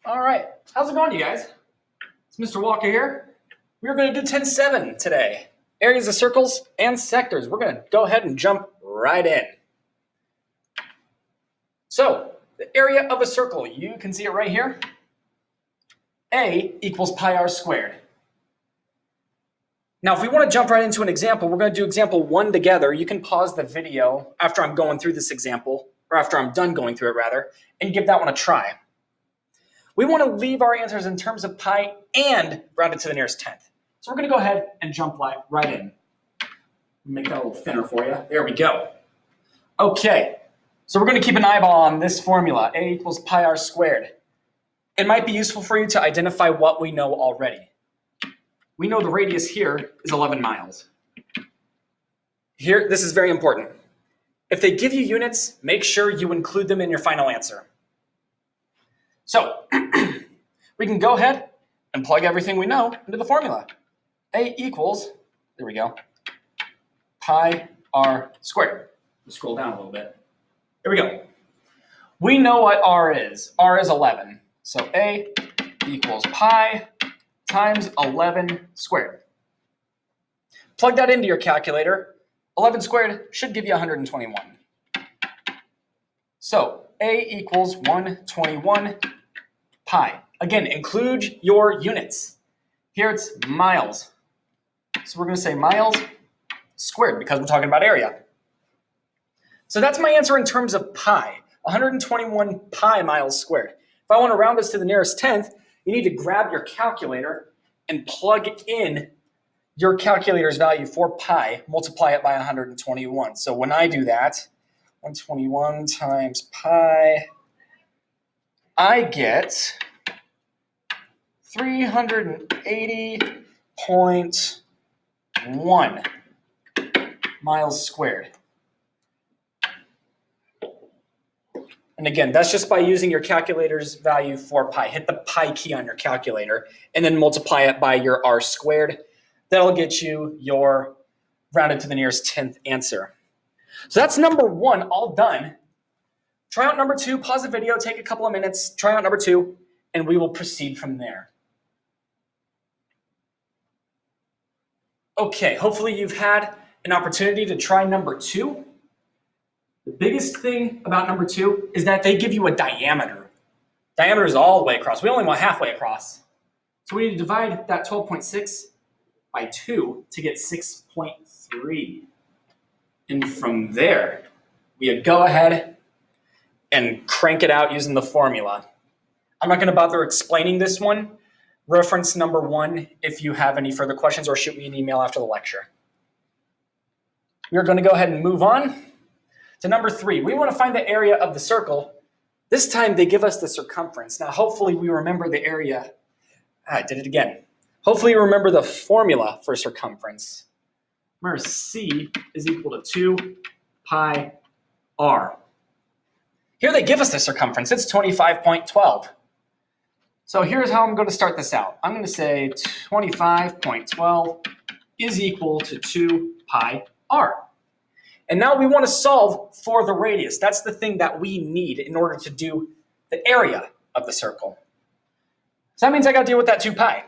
All right, how's it going, you guys? It's Mr. Walker here. We're going to do 10-7 today. Areas of circles and sectors. We're going to go ahead and jump right in. So, the area of a circle, you can see it right here. A equals pi r squared. Now, if we want to jump right into an example, we're going to do example 1 together. You can pause the video after I'm going through this example, or after I'm done going through it, rather, and give that one a try. We want to leave our answers in terms of pi and round it to the nearest tenth. So we're going to go ahead and jump right in. Make that a little thinner for you. There we go. Okay, so we're going to keep an eyeball on this formula, A equals pi r squared. It might be useful for you to identify what we know already. We know the radius here is 11 miles. Here, this is very important. If they give you units, make sure you include them in your final answer. So, we can go ahead and plug everything we know into the formula. A equals, there we go, pi r squared. Let's scroll down a little bit. There we go. We know what r is. R is 11. So A equals pi times 11 squared. Plug that into your calculator. 11 squared should give you 121. So A equals 121 pi. Again, include your units. Here it's miles. So we're going to say miles squared because we're talking about area. So that's my answer in terms of pi, 121 pi miles squared. If I want to round this to the nearest tenth, you need to grab your calculator and plug in your calculator's value for pi, multiply it by 121. So when I do that, 121 times pi, I get 380.1 miles squared. And again, that's just by using your calculator's value for pi. Hit the pi key on your calculator and then multiply it by your r squared. That'll get you your rounded to the nearest 10th answer. So that's number 1, all done. Try out number 2, pause the video, take a couple of minutes, try out number 2, and we will proceed from there. Okay, hopefully you've had an opportunity to try number 2. The biggest thing about number 2 is that they give you a diameter. Diameter is all the way across. We only want halfway across. So we need to divide that 12.6 by 2 to get 6.3. And from there, we go ahead and crank it out using the formula. I'm not going to bother explaining this one. Reference number 1 if you have any further questions, or shoot me an email after the lecture. We're going to go ahead and move on to number 3. We want to find the area of the circle. This time they give us the circumference. Now hopefully we remember the area. I did it again. Hopefully you remember the formula for circumference. Remember, C is equal to 2 pi r. Here they give us the circumference. It's 25.12. So here's how I'm going to start this out. I'm going to say 25.12 is equal to 2 pi r. And now we want to solve for the radius. That's the thing that we need in order to do the area of the circle. So that means I got to deal with that 2 pi.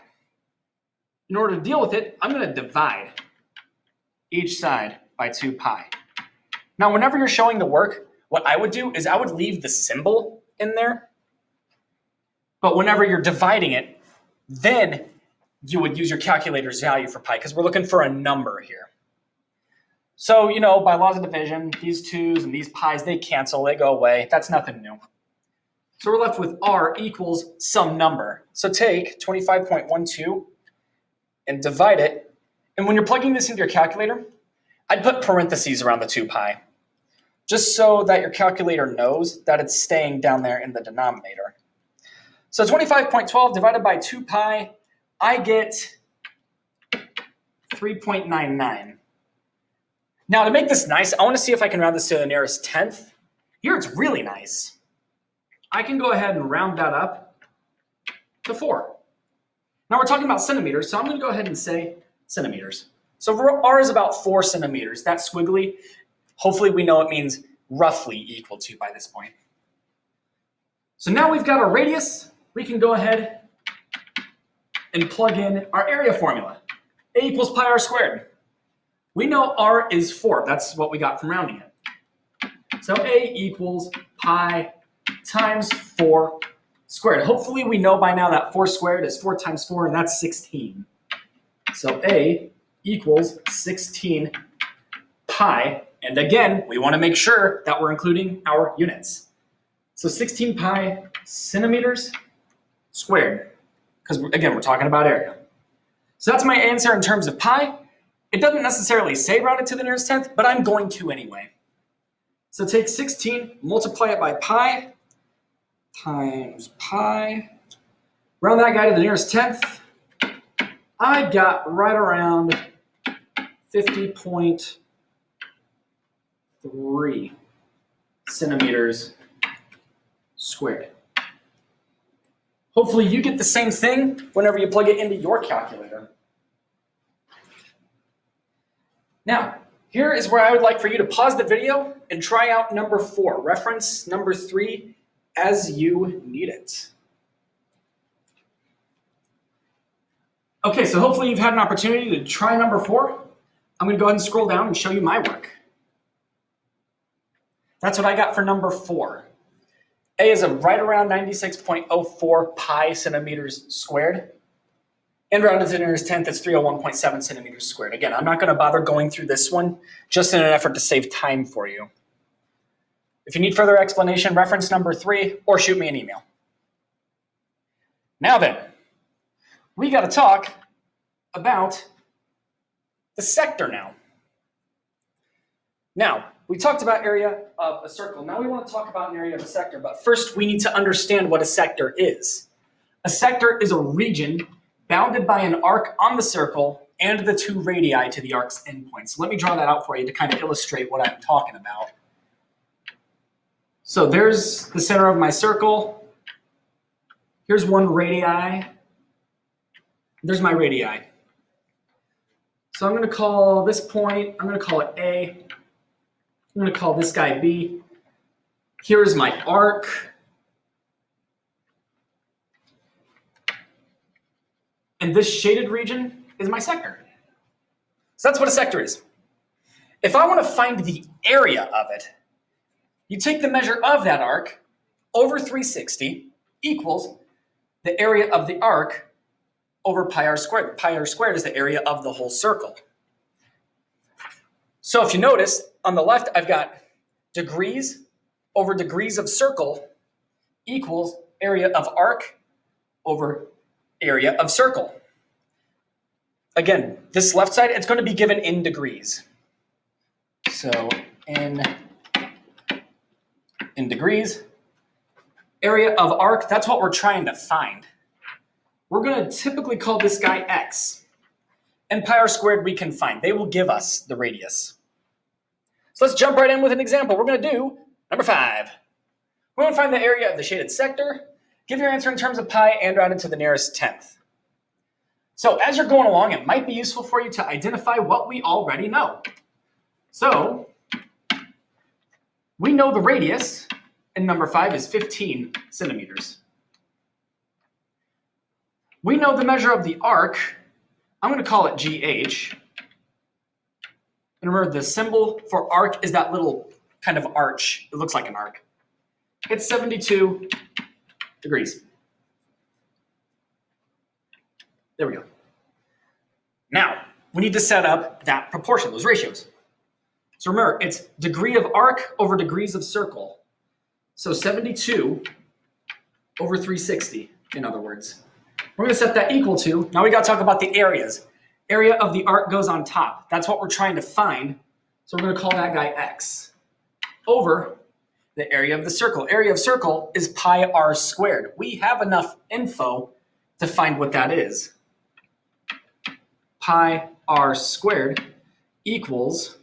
In order to deal with it, I'm going to divide each side by 2 pi. Now, whenever you're showing the work, what I would do is I would leave the symbol in there. But whenever you're dividing it, then you would use your calculator's value for pi because we're looking for a number here. So, by laws of division, these 2's and these pi's, they cancel, they go away. That's nothing new. So we're left with r equals some number. So take 25.12 and divide it. And when you're plugging this into your calculator, I'd put parentheses around the 2 pi, just so that your calculator knows that it's staying down there in the denominator. So 25.12 divided by 2 pi, I get 3.99. Now, to make this nice, I want to see if I can round this to the nearest tenth. Here it's really nice. I can go ahead and round that up to 4. Now we're talking about centimeters, so I'm going to go ahead and say centimeters. So r is about 4 centimeters. That squiggly, hopefully we know it means roughly equal to by this point. So now we've got our radius we can go ahead and plug in our area formula. A equals pi r squared. We know r is 4. That's what we got from rounding it. So A equals pi times 4 squared. Hopefully we know by now that 4 squared is 4 times 4, and that's 16. So A equals 16 pi. And again, we want to make sure that we're including our units. So 16 pi centimeters squared. Because again, we're talking about area. So that's my answer in terms of pi. It doesn't necessarily say rounded to the nearest tenth, but I'm going to anyway. So take 16, multiply it by pi, times pi. Round that guy to the nearest tenth. I got right around 50.3 centimeters squared. Hopefully you get the same thing whenever you plug it into your calculator. Now, here is where I would like for you to pause the video and try out number 4. Reference number 3 as you need it. Okay, so hopefully you've had an opportunity to try number 4. I'm going to go ahead and scroll down and show you my work. That's what I got for number 4. A is right around 96.04 pi centimeters squared. And rounded to the nearest tenth, it's 301.7 centimeters squared. Again, I'm not going to bother going through this one, just in an effort to save time for you. If you need further explanation, reference number 3, or shoot me an email. Now then, we got to talk about the sector now. Now, we talked about area of a circle. Now we want to talk about an area of a sector, but first we need to understand what a sector is. A sector is a region bounded by an arc on the circle and the 2 radii to the arc's endpoints. So let me draw that out for you to kind of illustrate what I'm talking about. So there's the center of my circle. Here's 1 radii. There's my radii. So I'm going to call this point, I'm going to call it A. I'm going to call this guy B. Here's my arc. And this shaded region is my sector. So that's what a sector is. If I want to find the area of it, you take the measure of that arc over 360 equals the area of the arc over pi r squared. Pi r squared is the area of the whole circle. So if you notice, on the left, I've got degrees over degrees of circle equals area of arc over area of circle. Again, this left side, it's going to be given in degrees. So in degrees, area of arc, that's what we're trying to find. We're going to typically call this guy x. And pi r squared we can find. They will give us the radius. So let's jump right in with an example. We're going to do number 5. We're going to find the area of the shaded sector. Give your answer in terms of pi and round it to the nearest tenth. So as you're going along, it might be useful for you to identify what we already know. So we know the radius in number 5 is 15 centimeters. We know the measure of the arc. I'm going to call it GH. And remember, the symbol for arc is that little kind of arch. It looks like an arc. It's 72 degrees. There we go. Now, we need to set up that proportion, those ratios. So remember, it's degree of arc over degrees of circle. So 72 over 360, in other words. We're going to set that equal to, now we got to talk about the areas. Area of the arc goes on top. That's what we're trying to find. So we're going to call that guy x over the area of the circle. Area of circle is pi r squared. We have enough info to find what that is. Pi r squared equals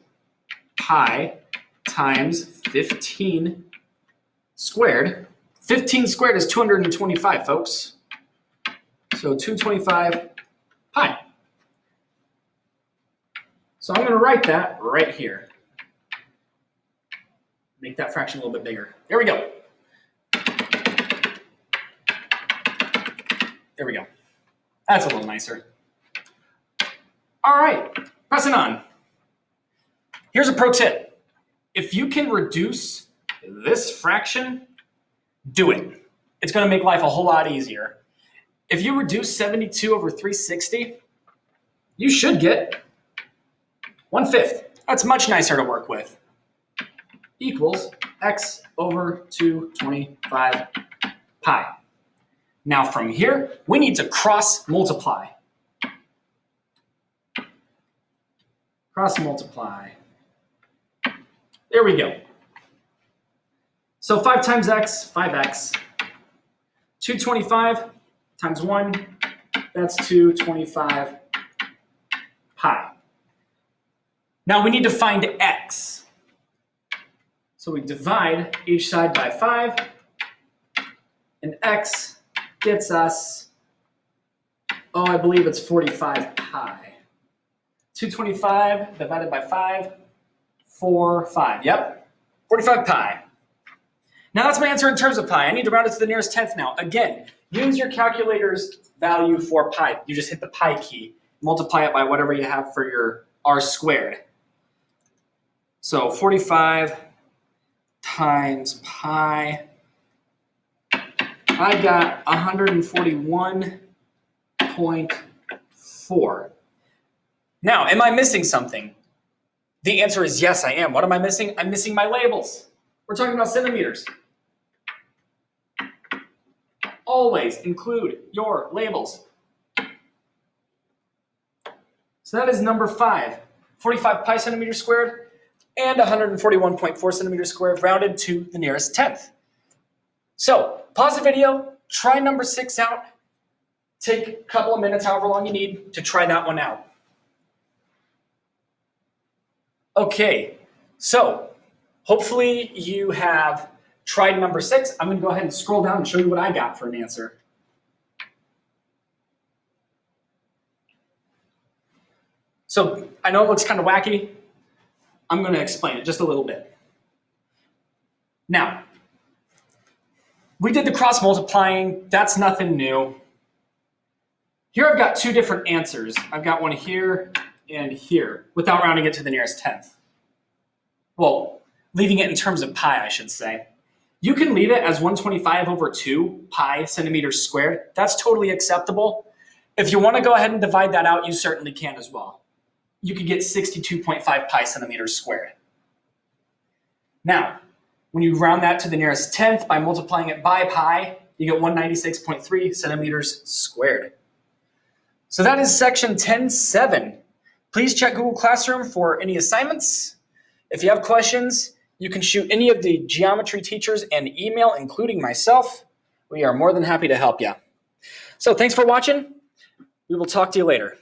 pi times 15 squared. 15 squared is 225, folks. So 225 pi. So I'm going to write that right here. Make that fraction a little bit bigger. There we go. There we go. That's a little nicer. All right, pressing on. Here's a pro tip. If you can reduce this fraction, do it. It's going to make life a whole lot easier. If you reduce 72 over 360, you should get 1/5. That's much nicer to work with. Equals x over 225 pi. Now from here, we need to cross multiply. Cross multiply. There we go. So 5 times x, 5x. 225 times 1, that's 225 pi. Now we need to find x. So we divide each side by 5, and x gets us, I believe it's 45 pi. 225 divided by 5, 5. Yep, 45 pi. Now that's my answer in terms of pi. I need to round it to the nearest tenth now. Again, use your calculator's value for pi. You just hit the pi key, multiply it by whatever you have for your r squared. So 45 times pi, I got 141.4. Now, am I missing something? The answer is yes, I am. What am I missing? I'm missing my labels. We're talking about centimeters. Always include your labels. So that is number 5, 45 pi centimeters squared and 141.4 centimeters squared rounded to the nearest tenth. So pause the video, try number 6 out, take a couple of minutes, however long you need to try that one out. Okay, so hopefully you have tried number 6. I'm going to go ahead and scroll down and show you what I got for an answer. So I know it looks kind of wacky. I'm going to explain it just a little bit. Now, we did the cross multiplying. That's nothing new. Here I've got 2 different answers. I've got one here and here without rounding it to the nearest tenth. Well, leaving it in terms of pi, I should say. You can leave it as 125 over 2 pi centimeters squared. That's totally acceptable. If you want to go ahead and divide that out, you certainly can as well. You could get 62.5 pi centimeters squared. Now, when you round that to the nearest tenth by multiplying it by pi, you get 196.3 centimeters squared. So that is section 10.7. Please check Google Classroom for any assignments. If you have questions, you can shoot any of the geometry teachers an email, including myself. We are more than happy to help you. So thanks for watching. We will talk to you later.